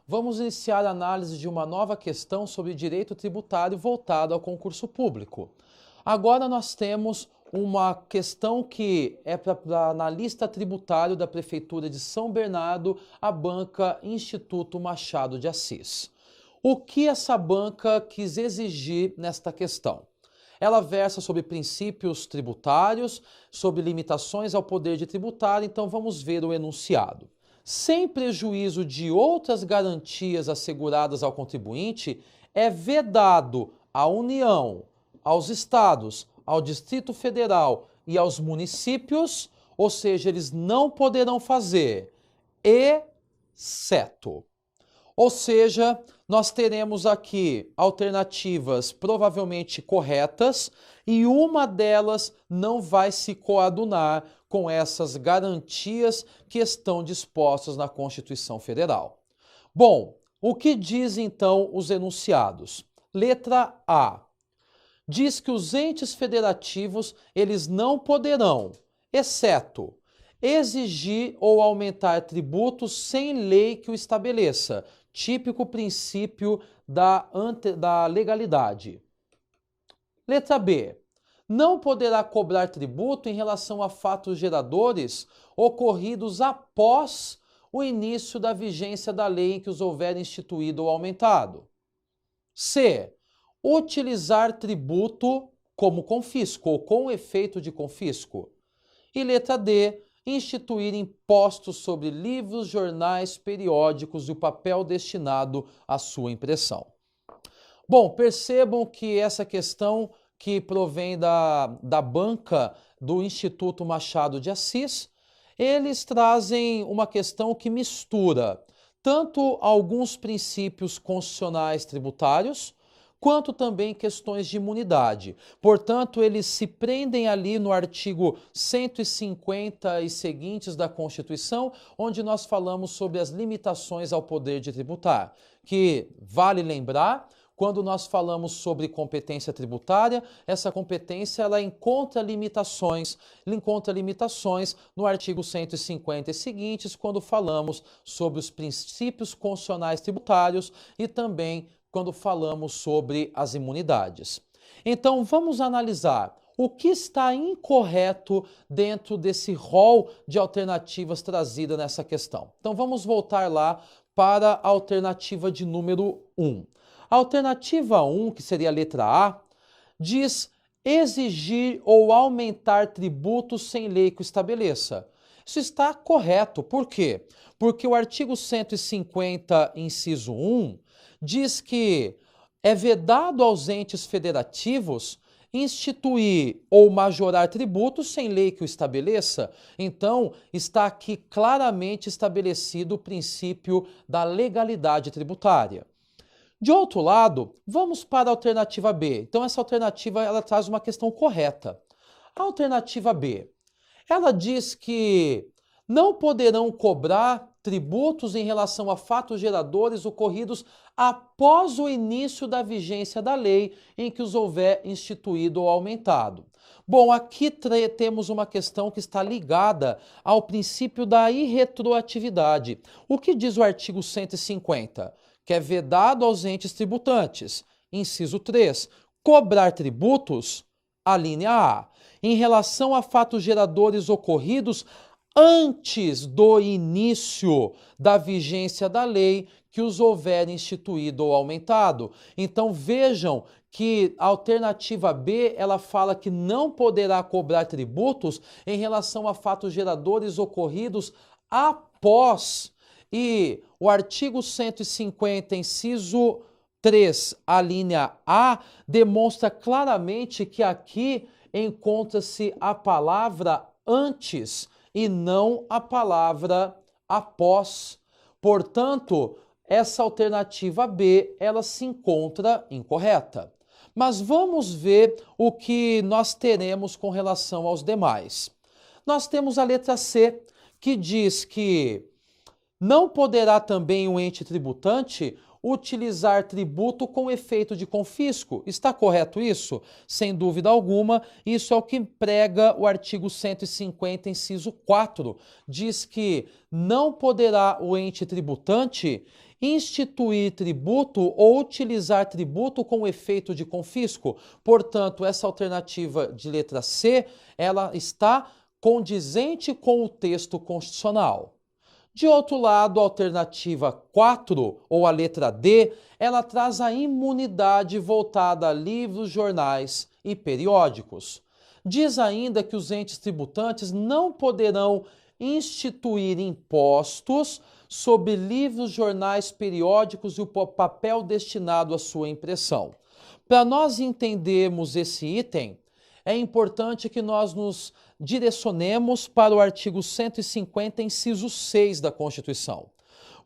vamos iniciar a análise de uma nova questão sobre direito tributário voltado ao concurso público. Agora nós temos uma questão que é para analista tributário da Prefeitura de São Bernardo, a banca Instituto Machado de Assis. O que essa banca quis exigir nesta questão? Ela versa sobre princípios tributários, sobre limitações ao poder de tributar, então vamos ver o enunciado. Sem prejuízo de outras garantias asseguradas ao contribuinte, é vedado à União, aos estados, ao Distrito Federal e aos municípios, ou seja, eles não poderão fazer, exceto. Ou seja, nós teremos aqui alternativas provavelmente corretas e uma delas não vai se coadunar com essas garantias que estão dispostas na Constituição Federal. Bom, o que diz então os enunciados? Letra A. Diz que os entes federativos, eles não poderão, exceto exigir ou aumentar tributos sem lei que o estabeleça, típico princípio da legalidade. Letra B. Não poderá cobrar tributo em relação a fatos geradores ocorridos após o início da vigência da lei em que os houver instituído ou aumentado. C. Utilizar tributo como confisco ou com efeito de confisco. E letra D. Instituir impostos sobre livros, jornais, periódicos e o papel destinado à sua impressão. Bom, percebam que essa questão que provém da banca do Instituto Machado de Assis, eles trazem uma questão que mistura tanto alguns princípios constitucionais tributários, quanto também questões de imunidade. Portanto, eles se prendem ali no artigo 150 e seguintes da Constituição, onde nós falamos sobre as limitações ao poder de tributar, que vale lembrar, quando nós falamos sobre competência tributária, essa competência ela encontra limitações no artigo 150 e seguintes, quando falamos sobre os princípios constitucionais tributários e também quando falamos sobre as imunidades. Então, vamos analisar o que está incorreto dentro desse rol de alternativas trazida nessa questão. Então, vamos voltar lá para a alternativa de número 1. A alternativa 1, que seria a letra A, diz exigir ou aumentar tributos sem lei que o estabeleça. Isso está correto. Por quê? Porque o artigo 150, inciso 1, diz que é vedado aos entes federativos instituir ou majorar tributos sem lei que o estabeleça. Então, está aqui claramente estabelecido o princípio da legalidade tributária. De outro lado, vamos para a alternativa B. Então, essa alternativa ela traz uma questão correta. A alternativa B, ela diz que não poderão cobrar tributos em relação a fatos geradores ocorridos após o início da vigência da lei em que os houver instituído ou aumentado. Bom, aqui temos uma questão que está ligada ao princípio da irretroatividade. O que diz o artigo 150? Que é vedado aos entes tributantes. Inciso 3. Cobrar tributos, a linha A, em relação a fatos geradores ocorridos antes do início da vigência da lei que os houver instituído ou aumentado. Então vejam que a alternativa B, ela fala que não poderá cobrar tributos em relação a fatos geradores ocorridos após. E o artigo 150, inciso 3, a linha A, demonstra claramente que aqui encontra-se a palavra antes e não a palavra após. Portanto, essa alternativa B, ela se encontra incorreta. Mas vamos ver o que nós teremos com relação aos demais. Nós temos a letra C, que diz que não poderá também o ente tributante utilizar tributo com efeito de confisco. Está correto isso? Sem dúvida alguma, isso é o que prega o artigo 150, inciso 4. Diz que não poderá o ente tributante instituir tributo ou utilizar tributo com efeito de confisco. Portanto, essa alternativa de letra C, ela está condizente com o texto constitucional. De outro lado, a alternativa 4, ou a letra D, ela traz a imunidade voltada a livros, jornais e periódicos. Diz ainda que os entes tributantes não poderão instituir impostos sobre livros, jornais, periódicos e o papel destinado à sua impressão. Para nós entendermos esse item, é importante que nós nos direcionemos para o artigo 150, inciso 6 da Constituição.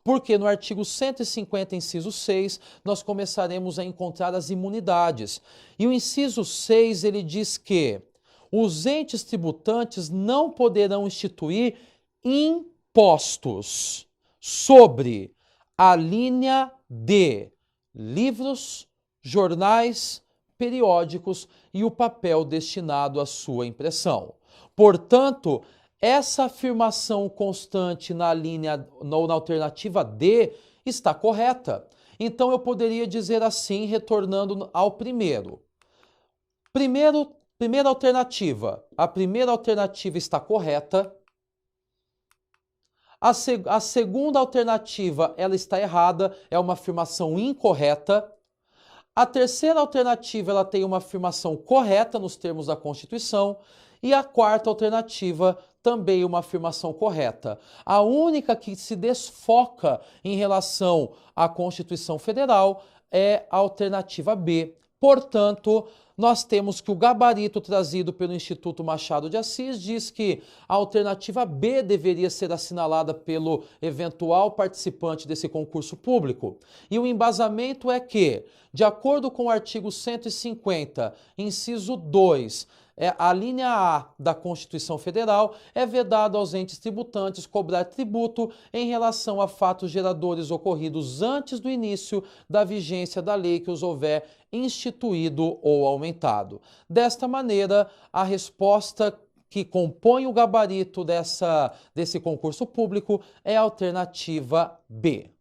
Porque no artigo 150, inciso 6, nós começaremos a encontrar as imunidades. E o inciso 6, ele diz que os entes tributantes não poderão instituir impostos sobre a linha de livros, jornais, periódicos e o papel destinado à sua impressão. Portanto, essa afirmação constante na linha ou na alternativa D está correta. Então eu poderia dizer assim, retornando ao primeiro. Primeira alternativa. A primeira alternativa está correta. A segunda alternativa, ela está errada, é uma afirmação incorreta. A terceira alternativa, ela tem uma afirmação correta nos termos da Constituição. E a quarta alternativa, também uma afirmação correta. A única que se desfoca em relação à Constituição Federal é a alternativa B. Portanto, nós temos que o gabarito trazido pelo Instituto Machado de Assis diz que a alternativa B deveria ser assinalada pelo eventual participante desse concurso público. E o embasamento é que, de acordo com o artigo 150, inciso 2, a linha A da Constituição Federal, é vedado aos entes tributantes cobrar tributo em relação a fatos geradores ocorridos antes do início da vigência da lei que os houver instituído ou aumentado. Desta maneira, a resposta que compõe o gabarito desse concurso público é a alternativa B.